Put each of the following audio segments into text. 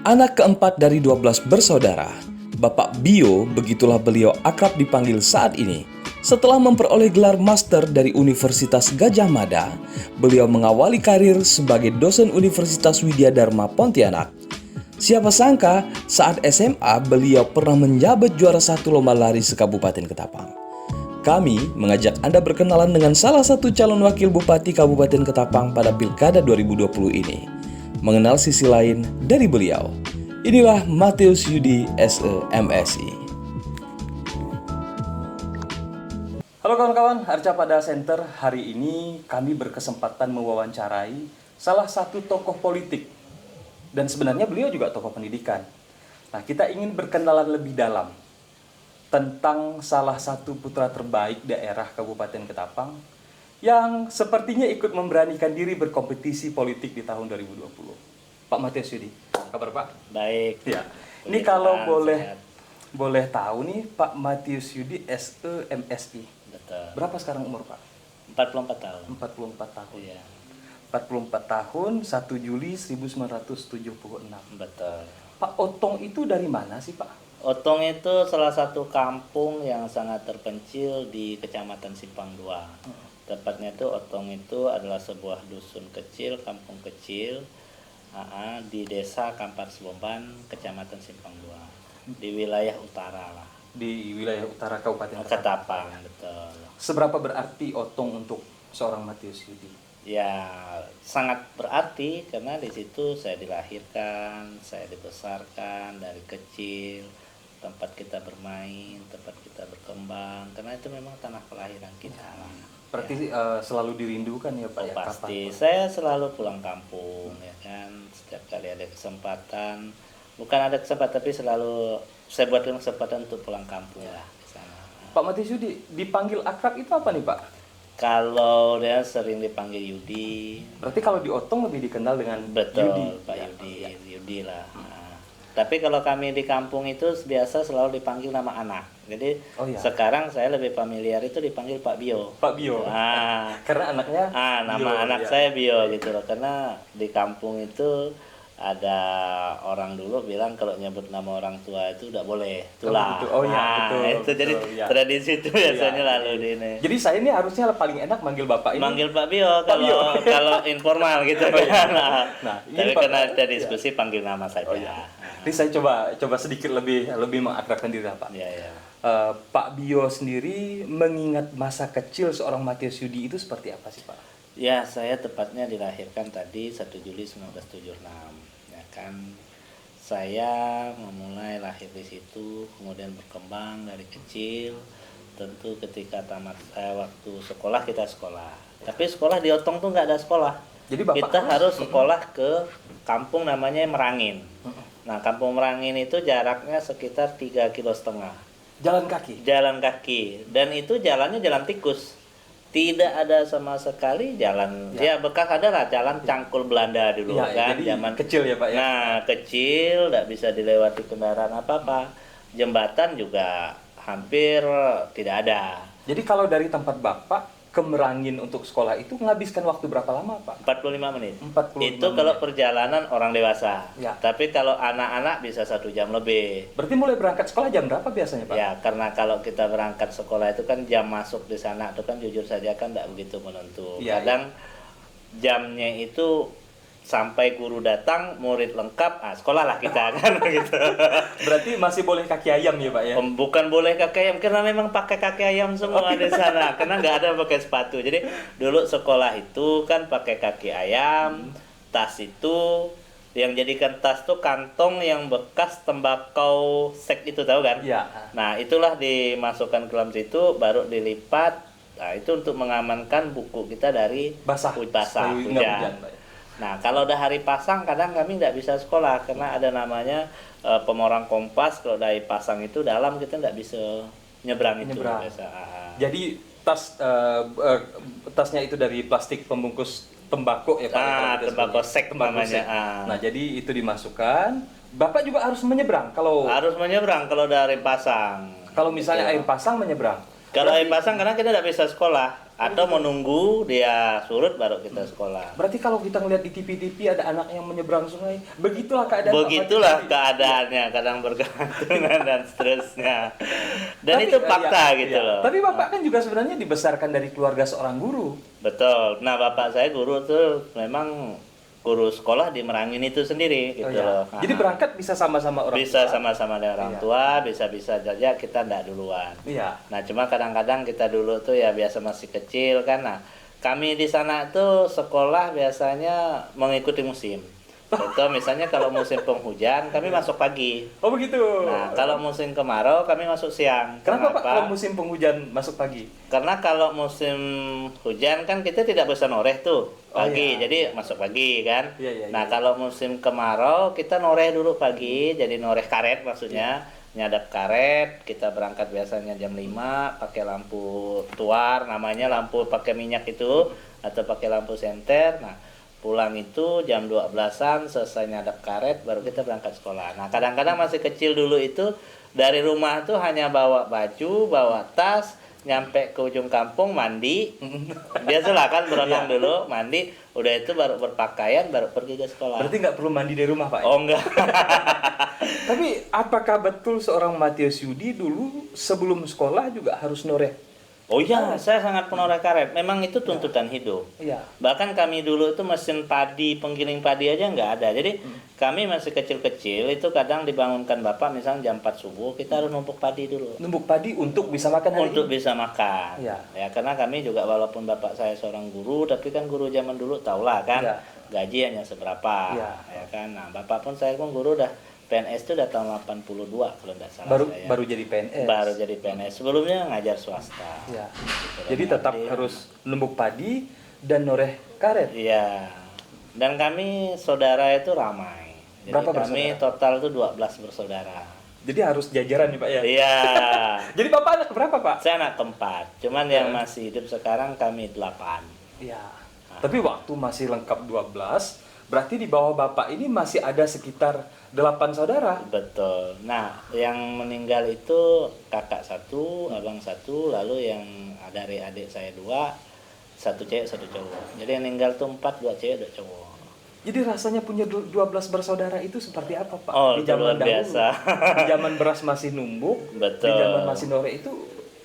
Anak keempat dari 12 bersaudara, Bapak Bio, begitulah beliau akrab dipanggil saat ini. Setelah memperoleh gelar master dari Universitas Gadjah Mada, beliau mengawali karir sebagai dosen Universitas Widya Dharma Pontianak. Siapa sangka saat SMA beliau pernah menjabat juara satu lomba lari se-Kabupaten Ketapang. Kami mengajak Anda berkenalan dengan salah satu calon wakil Bupati Kabupaten Ketapang pada Pilkada 2020 ini. Mengenal sisi lain dari beliau. Inilah Matius Yudi SE MSI. Halo kawan-kawan, Arca Pada Center. Hari ini kami berkesempatan mewawancarai salah satu tokoh politik. Dan sebenarnya beliau juga tokoh pendidikan. Nah, kita ingin berkenalan lebih dalam tentang salah satu putra terbaik daerah Kabupaten Ketapang yang sepertinya ikut memberanikan diri berkompetisi politik di tahun 2020. Pak Matius Yudi, kabar Pak? Baik. Ya. Ini kalau boleh tahu nih Pak Matius Yudi SE MSI. Betul. Berapa sekarang umur Pak? 44 tahun. 44 tahun. Iya. 44 tahun, 1 Juli 1976. Betul. Pak Otong itu dari mana sih Pak? Otong itu salah satu kampung yang sangat terpencil di Kecamatan Simpang 2. Tepatnya itu Otong itu adalah sebuah dusun kecil, kampung kecil di desa Kampar Sebomban, Kecamatan Simpang 2. Di wilayah utara lah. Di wilayah utara Kabupaten Ketapang, betul. Seberapa berarti Otong untuk seorang Matius Yudi? Ya, sangat berarti karena di situ saya dilahirkan, saya dibesarkan dari kecil, tempat kita bermain, tempat kita berkembang, karena itu memang tanah kelahiran kita. Berarti selalu dirindukan ya Pak? Oh, ya, pasti, kapan? saya selalu pulang kampung ya kan, setiap kali ada kesempatan, bukan ada kesempatan tapi selalu saya buatkan kesempatan untuk pulang kampung lah ke sana. Pak Matius Yudi, dipanggil akrab itu apa nih Pak? Kalau dia sering dipanggil Yudi. Berarti kalau di Otong lebih dikenal dengan Betul, Yudi. Pak Ya, Yudi, ya. Yudi lah. Nah, tapi kalau kami di kampung itu biasa selalu dipanggil nama anak. Jadi sekarang saya lebih familiar itu dipanggil Pak Bio. Pak Bio. Karena anaknya nama Bio, anak ya. saya Bio gitu loh. Karena di kampung itu ada orang dulu bilang kalau nyebut nama orang tua itu udah boleh tulah. Oh iya, betul. Itu jadi ya. tradisi itu biasanya lalu di ini. Jadi saya ini harusnya paling enak manggil Bapak ini. Manggil Pak Bio kalau informal gitu. Nah, tapi karena ada diskusi panggil nama saja. Jadi saya coba sedikit lebih mengakrabkan diri Pak. Iya. Pak Bio sendiri mengingat masa kecil seorang Matius Yudi itu seperti apa sih Pak? Ya, saya tepatnya dilahirkan tadi 1 Juli 1976. Ya kan, saya memulai lahir di situ, kemudian berkembang dari kecil. Tentu ketika tamat waktu sekolah kita sekolah. Tapi sekolah di Otong tuh nggak ada sekolah. Jadi Bapak kita harus sekolah ke kampung namanya Merangin. Nah, kampung Merangin itu jaraknya sekitar 3,5 kilo. Jalan kaki? Jalan kaki. Dan itu jalannya jalan tikus. Tidak ada sama sekali jalan, ya bekas adalah jalan cangkul Belanda dulu kan, jadi zaman kecil ya Pak ya. Nah, kecil, tidak bisa dilewati kendaraan apa-apa. Jembatan juga hampir tidak ada. Jadi kalau dari tempat Bapak ke Merangin untuk sekolah itu menghabiskan waktu berapa lama Pak? 45 menit. 45 itu kalau perjalanan orang dewasa. Ya. Tapi kalau anak-anak bisa 1 jam lebih. Berarti mulai berangkat sekolah jam berapa biasanya Pak? Ya, karena kalau kita berangkat sekolah itu kan jam masuk di sana itu kan jujur saja kan tidak begitu menentu. Ya, Kadang jamnya itu sampai guru datang, murid lengkap, sekolah lah kita kan gitu. Berarti masih boleh kaki ayam ya Pak ya? Bukan boleh kaki ayam, karena memang pakai kaki ayam semua di sana, karena nggak ada pakai sepatu. Jadi dulu sekolah itu kan pakai kaki ayam, tas itu yang jadikan tas tuh kantong yang bekas tembakau sek itu tahu kan? Iya. Nah itulah dimasukkan ke dalam situ, baru dilipat. Nah itu untuk mengamankan buku kita dari basah hujan. Nah, kalau udah hari pasang kadang kami nggak bisa sekolah karena ada namanya pemorang kompas. Kalau dari pasang itu dalam kita nggak bisa nyebrang. Itu biasa. Jadi tasnya itu dari plastik pembungkus tembakau ya Pak? Tembakau sek namanya. Nah, jadi itu dimasukkan. Bapak juga harus menyeberang kalau dari pasang. Kalau misalnya air pasang menyeberang. Kalau air pasang karena kita nggak bisa sekolah. atau menunggu dia surut baru kita sekolah. Berarti kalau kita ngeliat di TV-TV ada anak yang menyeberang sungai, begitulah keadaan Pak Begitulah Mati. keadaannya, kadang bergantungan dan seterusnya. Dan Tapi, itu fakta iya, gitu iya. loh. Tapi Bapak kan juga sebenarnya dibesarkan dari keluarga seorang guru. Betul. Nah, bapak saya guru tuh memang guru sekolah di Merangin itu sendiri gitu iya. loh. Jadi berangkat bisa sama-sama orang bisa tua. sama-sama dengan orang Iya. tua, bisa-bisa saja kita ndak duluan. Iya. Nah, cuma kadang-kadang kita dulu tuh ya biasa masih kecil kan. Nah, kami di sana tuh sekolah biasanya mengikuti musim. Contoh misalnya kalau musim penghujan kami masuk pagi. Oh begitu. Nah, kalau musim kemarau kami masuk siang. Kenapa Pak kalau musim penghujan masuk pagi? Karena kalau musim hujan kan kita tidak bisa noreh tuh pagi, iya. jadi masuk pagi kan. Iya, iya, Nah, iya. kalau musim kemarau kita noreh dulu pagi, jadi noreh karet maksudnya. Nyadap karet, kita berangkat biasanya jam 5 pakai lampu tuar, namanya lampu pakai minyak itu atau pakai lampu senter. Nah, pulang itu jam 12-an selesai nyadap karet baru kita berangkat sekolah. Nah, kadang-kadang masih kecil dulu itu dari rumah tuh hanya bawa baju, bawa tas, nyampe ke ujung kampung mandi. Biasalah kan berenang dulu, mandi, udah itu baru berpakaian baru pergi ke sekolah. Berarti nggak perlu mandi dari rumah Pak? Oh enggak. Tapi apakah betul seorang Matius Yudi dulu sebelum sekolah juga harus noreh? Oh iya, saya sangat penoreh karet. Memang itu tuntutan hidup. Iya. Bahkan kami dulu itu mesin padi, penggiling padi aja nggak ada. Jadi kami masih kecil-kecil itu kadang dibangunkan bapak misalnya jam 4 subuh kita harus numpuk padi dulu. Numpuk padi untuk bisa makan hari Untuk ini? bisa makan. Iya. Ya karena kami juga walaupun bapak saya seorang guru, tapi kan guru zaman dulu tahulah kan Iya. gaji hanya seberapa. Iya. Ya kan. Nah, bapak pun saya pun guru dah PNS itu udah tahun 82 kalau tidak salah saya. Baru jadi PNS. Baru jadi PNS. Sebelumnya ngajar swasta. Iya. Gitu. Jadi tetap harus numpuk padi dan noreh karet. Iya. Dan kami saudara itu ramai. Jadi Berapa kami bersaudara? total itu 12 bersaudara. Jadi harus jajaran nih Pak ya. Iya. Jadi Bapak anak berapa Pak? Saya anak keempat. Cuman yang masih hidup sekarang kami 8. Iya. Tapi waktu masih lengkap 12, berarti di bawah Bapak ini masih ada sekitar 8 saudara. Betul. Nah, yang meninggal itu kakak 1, abang 1, lalu yang dari adik saya 2, 1 cewek 1 cowok. Jadi yang meninggal tuh 4, 2 cewek 2 cowok. Jadi rasanya punya 12 bersaudara itu seperti apa Pak? Oh, Di itu luar zaman dahulu. biasa. Di zaman beras masih numbuk, Betul. di zaman masih noreh itu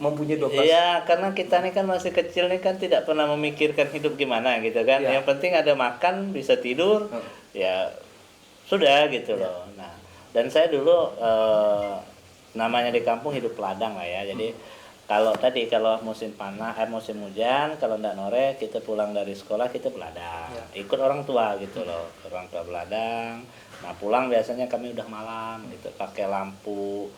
mempunyai 12. Iya, karena kita nih kan masih kecil nih kan tidak pernah memikirkan hidup gimana gitu kan. Iya. Yang penting ada makan, bisa tidur, ya sudah gitu loh. Nah, dan saya dulu namanya di kampung hidup ladang lah ya. Jadi kalau musim musim hujan, kalau ndak noreh kita pulang dari sekolah kita beladang. Ikut orang tua gitu loh, orang tua beladang. Nah, pulang biasanya kami udah malam gitu, pakai lampu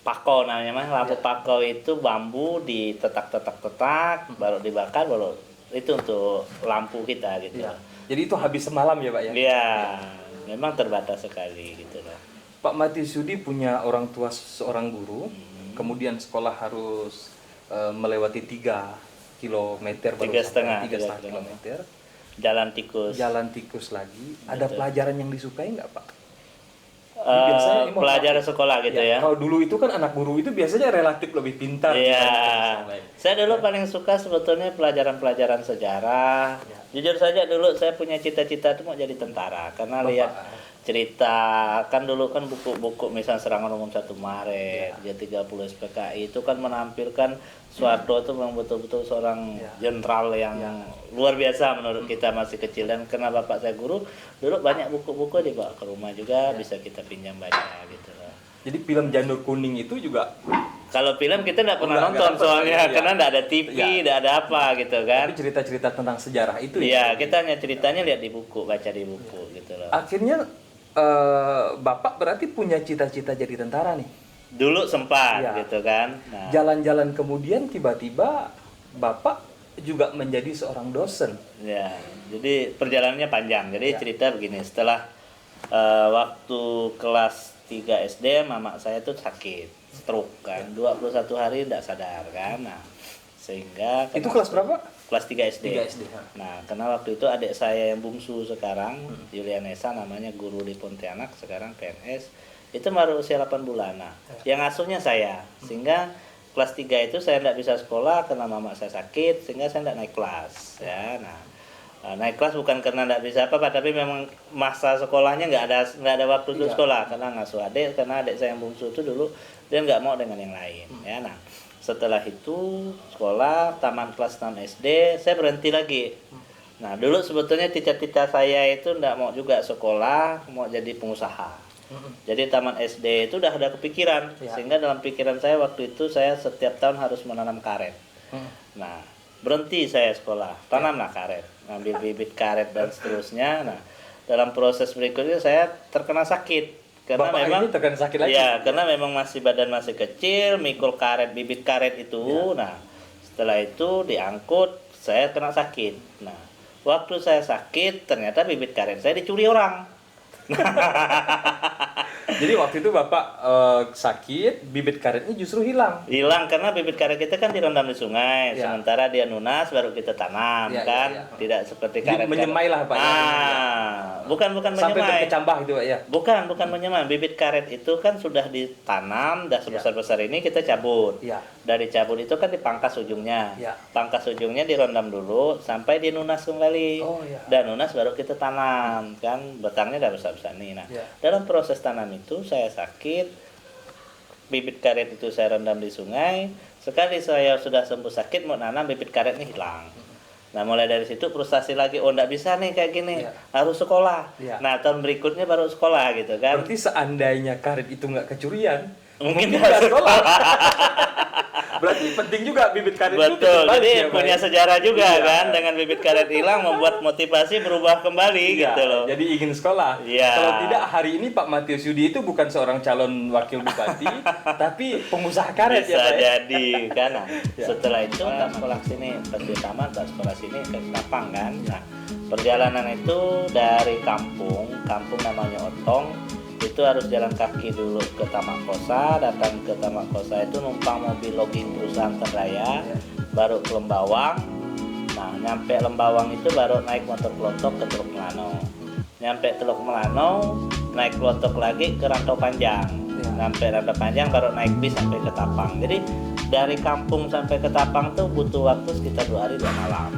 pako namanya mah, lampu pako itu bambu ditetak-tetak-tetak baru dibakar baru itu untuk lampu kita gitu. Iya. Jadi itu habis semalam ya Pak ya? Iya, memang terbatas sekali gitu loh. Pak Matius Yudi punya orang tua seorang guru, kemudian sekolah harus melewati 3 kilometer baru 3,5 3,5 kilometer. Jalan tikus. Jalan tikus lagi. Ada pelajaran yang disukai nggak Pak? Pelajaran sekolah gitu ya. Kalau dulu itu kan anak guru itu biasanya relatif lebih pintar. Iya. dibanding yang lain. Saya dulu paling suka sebetulnya pelajaran-pelajaran sejarah. Jujur saja dulu saya punya cita-cita itu mau jadi tentara karena lihat cerita kan dulu kan buku-buku misalnya serangan umum 1 Maret, G30 SPKI itu kan menampilkan Soeharto itu memang betul-betul seorang jenderal yang luar biasa menurut kita masih kecil, dan karena bapak saya guru dulu banyak buku-buku dibawa ke rumah juga bisa kita pinjam baca gitu loh. Jadi film Janur Kuning itu juga Kalau film kita nggak pernah Nggak nonton dapat, soalnya iya. karena nggak ada TV, nggak ada apa gitu kan. tapi cerita-cerita tentang sejarah itu Iya, kita hanya ceritanya lihat di buku, baca di buku gitu loh. Akhirnya Bapak berarti punya cita-cita jadi tentara nih. Dulu sempat Iya. gitu kan. Nah, Jalan-jalan kemudian tiba-tiba Bapak juga menjadi seorang dosen. ya, jadi perjalanannya panjang. Jadi Ya. cerita begini, setelah waktu kelas 3 SD, mama saya tuh sakit, stroke kan, 21 hari tidak sadar kan. Nah, sehingga Itu kelas berapa? kelas 3 SD. 3 SD. Nah, karena waktu itu adik saya yang bungsu sekarang, Yulianesa namanya, guru di Pontianak, sekarang PNS, itu baru usia 8 bulan. Nah, yang asuhnya saya, sehingga kelas 3 itu saya tidak bisa sekolah karena mama saya sakit, sehingga saya tidak naik kelas. Ya, nah naik kelas bukan karena tidak bisa apa-apa, tapi memang masa sekolahnya nggak ada waktu untuk sekolah karena ngasuh adik, karena adik saya yang bungsu itu dulu dia nggak mau dengan yang lain. Ya, nah setelah itu sekolah taman kelas 6 SD saya berhenti lagi. Nah dulu sebetulnya cita-cita saya itu tidak mau juga sekolah, mau jadi pengusaha. Jadi taman SD itu udah ada kepikiran, sehingga dalam pikiran saya waktu itu saya setiap tahun harus menanam karet. Nah berhenti saya sekolah, tanamlah karet, ngambil bibit karet dan seterusnya. Nah dalam proses berikutnya saya terkena sakit karena Bapak memang ini terkena sakit lagi? ya karena memang badan masih kecil, mikul karet, bibit karet itu. Nah setelah itu diangkut saya kena sakit. Nah waktu saya sakit ternyata bibit karet saya dicuri orang. Jadi waktu itu Bapak sakit, bibit karetnya justru hilang. Hilang karena bibit karet kita kan direndam di sungai, sementara dia nunas baru kita tanam kan. Tidak seperti karet. Menyemai lah Pak. Bukan Sampai menyemai. berkecambah gitu Pak ya. Bukan menyemai. Bibit karet itu kan sudah ditanam, dah sebesar-besar ini kita cabut. Dari cabut itu kan dipangkas ujungnya. Pangkas ujungnya direndam dulu sampai dia nunas kembali. Dan nunas baru kita tanam kan, batangnya udah besar-besar nih. Nah, dalam proses tanam itu saya sakit, bibit karet itu saya rendam di sungai. Sekali saya sudah sembuh sakit mau nanam, bibit karetnya hilang. Nah mulai dari situ frustasi lagi, oh enggak bisa nih kayak gini, harus sekolah. Nah tahun berikutnya baru sekolah gitu kan. Berarti seandainya karet itu nggak kecurian, mungkin nggak sekolah. Berarti penting juga bibit karet itu. Betul, jadi punya sejarah juga kan, dengan bibit karet hilang membuat motivasi berubah kembali gitu loh. Jadi ingin sekolah. Kalau tidak hari ini Pak Matius Yudi itu bukan seorang calon wakil bupati, tapi pengusaha karet. Bisa jadi kan. Nah, setelah itu nggak sekolah sini, pas di taman nggak sekolah sini ke Ketapang kan. Nah perjalanan itu dari kampung namanya Otong, itu harus jalan kaki dulu ke Tamak Kosa. Datang ke Tamak Kosa itu numpang mobil logging perusahaan Terdaya, baru ke Lembawang. Nah nyampe Lembawang itu baru naik motor kelotok ke Teluk Melano. Nyampe Teluk Melano naik kelotok lagi ke Rantau Panjang. Sampai Rantau Panjang baru naik bis sampai ke Tapang. Jadi dari kampung sampai ke Tapang tuh butuh waktu sekitar 2 hari 2 malam.